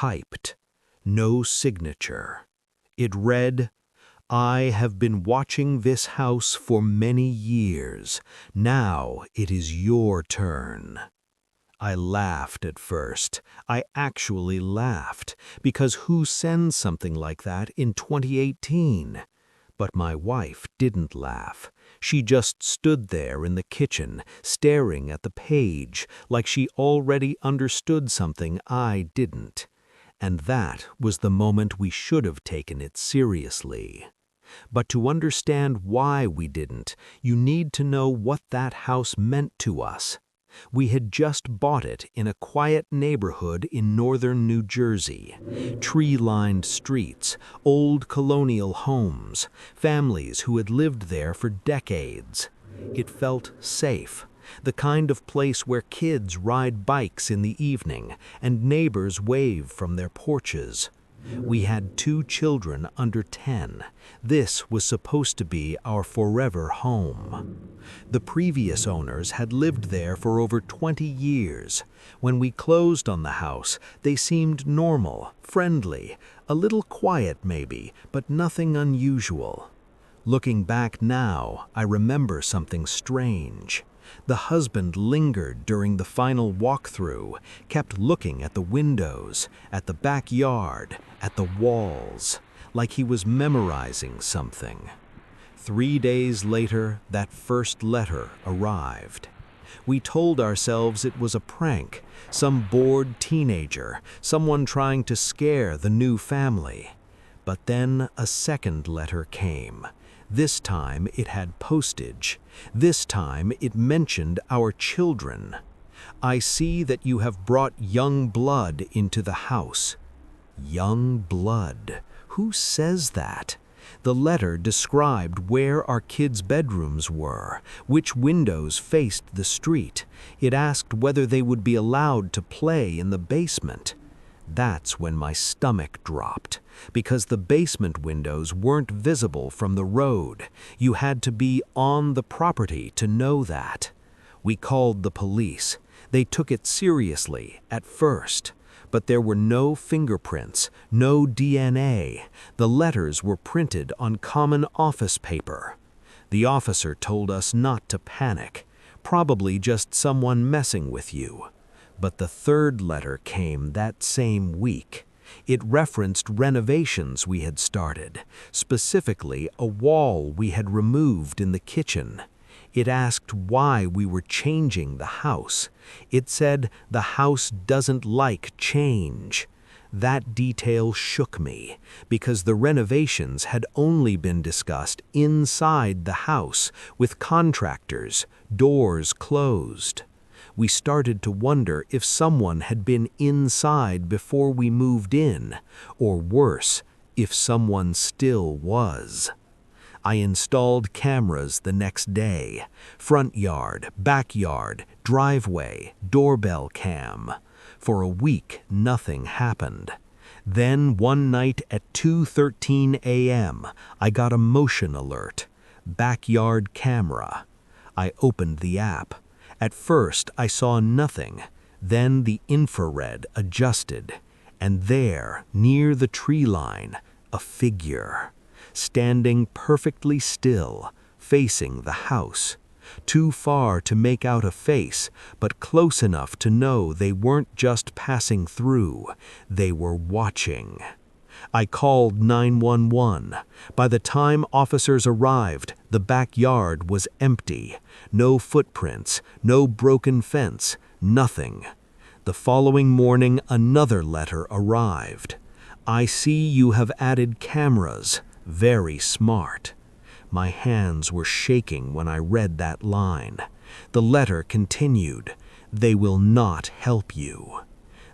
typed, no signature. It read, "I have been watching this house for many years. Now it is your turn." I laughed at first. I actually laughed, because who sends something like that in 2018? But my wife didn't laugh. She just stood there in the kitchen, staring at the page, like she already understood something I didn't. And that was the moment we should have taken it seriously. But to understand why we didn't, you need to know what that house meant to us. We had just bought it in a quiet neighborhood in northern New Jersey. Tree-lined streets, old colonial homes, families who had lived there for decades. It felt safe, the kind of place where kids ride bikes in the evening and neighbors wave from their porches. We had 2 children under 10. This was supposed to be our forever home. The previous owners had lived there for over 20 years. When we closed on the house, they seemed normal, friendly, a little quiet maybe, but nothing unusual. Looking back now, I remember something strange. The husband lingered during the final walkthrough, kept looking at the windows, at the backyard, at the walls, like he was memorizing something. 3 days later, that first letter arrived. We told ourselves it was a prank, some bored teenager, someone trying to scare the new family. But then a second letter came. This time it had postage. This time it mentioned our children. "I see that you have brought young blood into the house." Young blood. Who says that? The letter described where our kids' bedrooms were, which windows faced the street. It asked whether they would be allowed to play in the basement. That's when my stomach dropped, because the basement windows weren't visible from the road. You had to be on the property to know that. We called the police. They took it seriously at first. But there were no fingerprints, no DNA. The letters were printed on common office paper. The officer told us not to panic, probably just someone messing with you. But the third letter came that same week. It referenced renovations we had started, specifically a wall we had removed in the kitchen. It asked why we were changing the house. It said the house doesn't like change. That detail shook me, because the renovations had only been discussed inside the house, with contractors, doors closed. We started to wonder if someone had been inside before we moved in, or worse, if someone still was. I installed cameras the next day. Front yard, backyard, driveway, doorbell cam. For a week, nothing happened. Then one night at 2:13 a.m., I got a motion alert. Backyard camera. I opened the app. At first, I saw nothing. Then the infrared adjusted. And there, near the tree line, a figure. Standing perfectly still, facing the house. Too far to make out a face, but close enough to know they weren't just passing through, they were watching. I called 911. By the time officers arrived, the backyard was empty. No footprints, no broken fence, nothing. The following morning, another letter arrived. "I see you have added cameras. Very smart." My hands were shaking when I read that line. The letter continued, "They will not help you."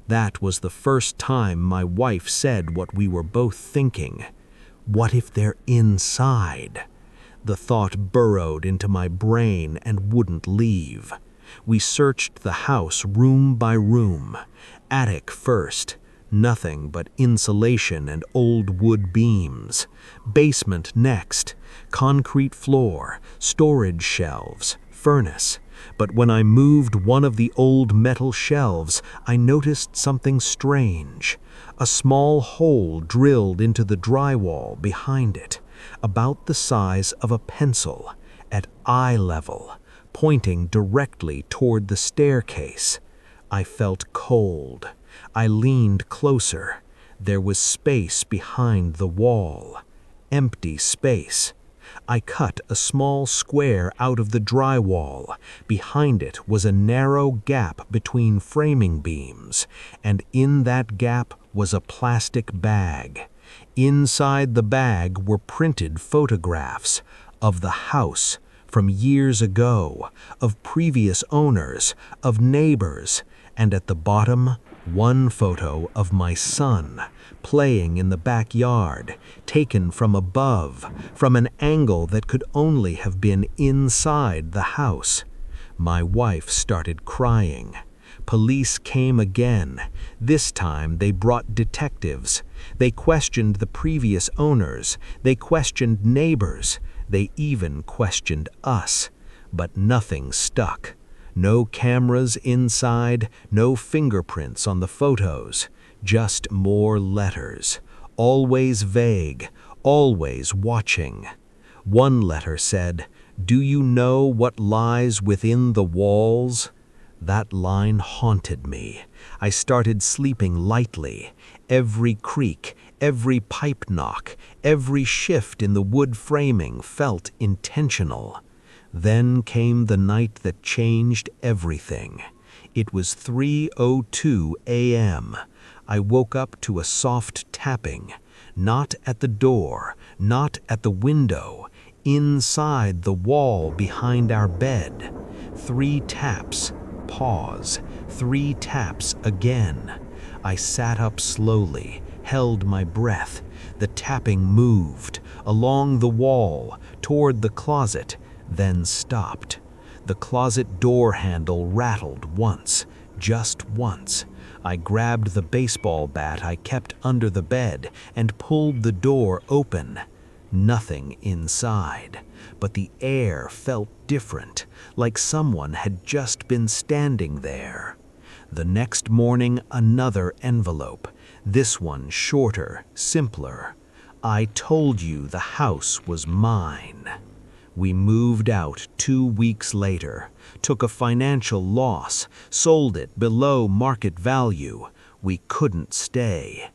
That was the first time my wife said what we were both thinking. What if they're inside? The thought burrowed into my brain and wouldn't leave. We searched the house room by room. Attic first. Nothing but insulation and old wood beams. Basement next. Concrete floor, storage shelves, furnace. But when I moved one of the old metal shelves, I noticed something strange. A small hole drilled into the drywall behind it, about the size of a pencil, at eye level, pointing directly toward the staircase. I felt cold. I leaned closer. There was space behind the wall. Empty space. I cut a small square out of the drywall. Behind it was a narrow gap between framing beams, and in that gap was a plastic bag. Inside the bag were printed photographs of the house from years ago, of previous owners, of neighbors, and at the bottom, one photo of my son, playing in the backyard, taken from above, from an angle that could only have been inside the house. My wife started crying. Police came again. This time they brought detectives. They questioned the previous owners. They questioned neighbors. They even questioned us. But nothing stuck. No cameras inside, no fingerprints on the photos, just more letters, always vague, always watching. One letter said, "Do you know what lies within the walls?" That line haunted me. I started sleeping lightly. Every creak, every pipe knock, every shift in the wood framing felt intentional. Then came the night that changed everything. It was 3:02 a.m. I woke up to a soft tapping, not at the door, not at the window, inside the wall behind our bed. 3 taps, pause, 3 taps again. I sat up slowly, held my breath. The tapping moved, along the wall, toward the closet, then stopped. The closet door handle rattled once, just once. I grabbed the baseball bat I kept under the bed and pulled the door open. Nothing inside, but the air felt different, like someone had just been standing there. The next morning, another envelope, this one shorter, simpler. I told you the house was mine. We moved out 2 weeks later, took a financial loss, sold it below market value. We couldn't stay.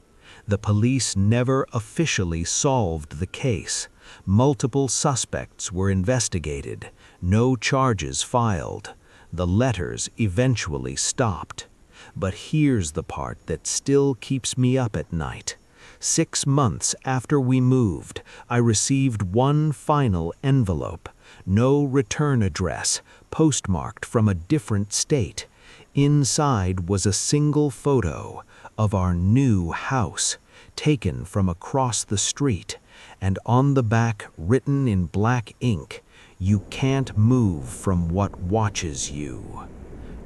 The police never officially solved the case. Multiple suspects were investigated, no charges filed. The letters eventually stopped. But here's the part that still keeps me up at night. 6 months after we moved, I received one final envelope. No return address, postmarked from a different state. Inside was a single photo of our new house, taken from across the street, and on the back, written in black ink, "You can't move from what watches you."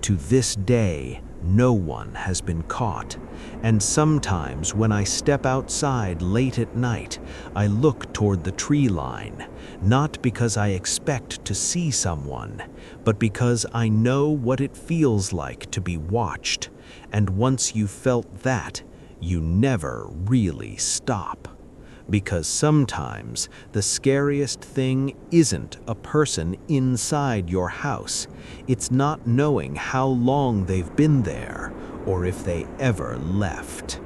To this day, no one has been caught, and sometimes when I step outside late at night, I look toward the tree line, not because I expect to see someone, but because I know what it feels like to be watched, and once you've felt that, you never really stop. Because sometimes the scariest thing isn't a person inside your house. It's not knowing how long they've been there or if they ever left.